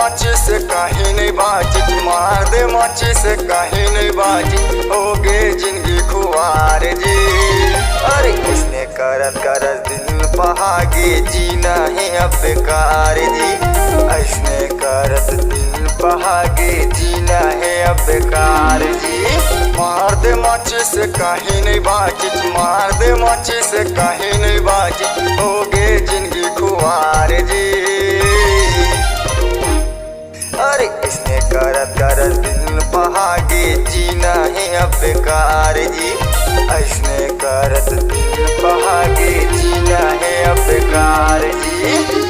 माची से कहीं नहीं बाजी, मार दे माची से कहीं नहीं बाजी, हो गए जिंदगी खुआर जी। अरे किसने करत करत दिल पहागे, जीना है अब बेकार जी। ऐसने करत दिल पहागे, जीना है अब बेकार जी। मार दे माची से कहीं नहीं बाजी, मार दे माची से कहीं नहीं बाजी, हो गए जिंदगी खुआर जी। अरे इसने करत करत दिल पहागे, जीना है अब बेकार जी। इसने करत दिल पहागे, जीना है अब बेकार जी।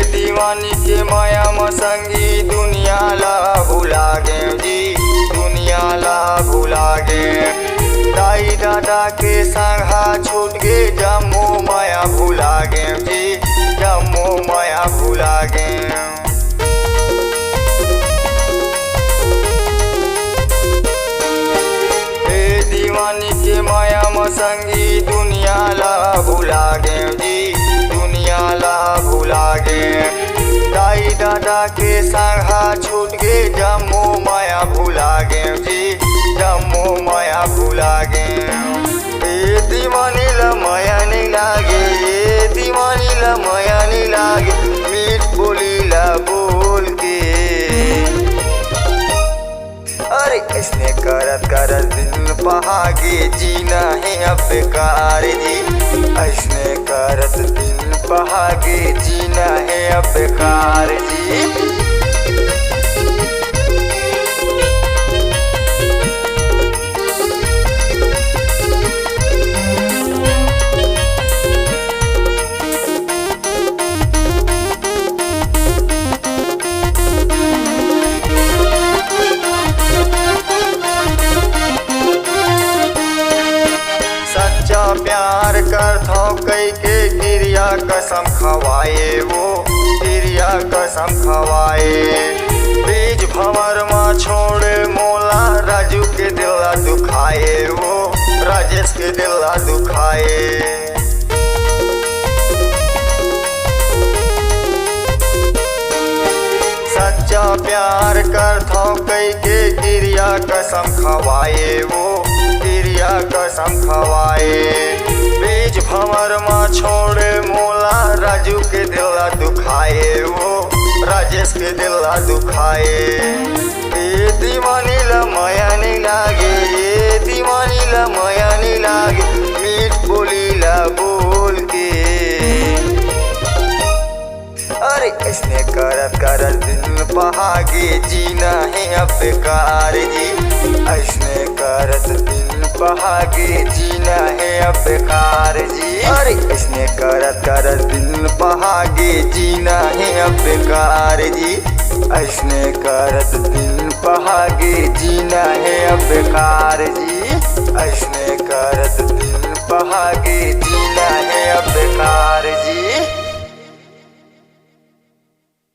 दीवानी के माया मसंगी, दुनिया ला भुला गे जी, दुनिया ला भुला गे। दाई दादा के संगा छूट गे, जम्मू माया भुला गे जी, जम्मू माया भुला गे। दीवानी के माया मसंगी, दुनिया ला भुला गे जी, दुनिया ला भुला गे। दाई दादा के संगा छूट गे, जम्मू माया भुला गे जी, जम्मू माया भुला गे। ए दीवानी ला माया नहीं लागे, ए दीवानी ला माया नहीं लागे, मीठ बोली ला बोल के। अरे इसने करत करत दिल पहागे, जीना है अब बेकार जी। इसने करत दिल पहागे, जीना है अब बेकार जी। प्यार करथो कई के गिरिया कसम खवाए, वो गिरिया कसम खवाए। बीज भंवर में छोड़े मोला, राजू के दिला दुखाए, वो राजेश के दिला दुखाए। सच्चा प्यार करथो कई के गिरिया कसम खवाए, वो गिरिया कसम खवाए। बीज भंवर में छोड़े मोला, राजू के दिला दुखाए, वो राजेश के दिला दुखाए। ये दीवानी ला माया नहीं लागे, ये दीवानी ला माया नहीं लागे, मीठ बोली ला बोल के। अरे इसने करत करत दिल पहागे, जीना है अब बेकार जी। इसने करत दिल पहागे, जीना है अब बेकार जी। अरे इसने करत करत दिल पहागे, जीना है अब बेकार जी। इसने करत दिल पहागे, जीना है अब बेकार जी। इसने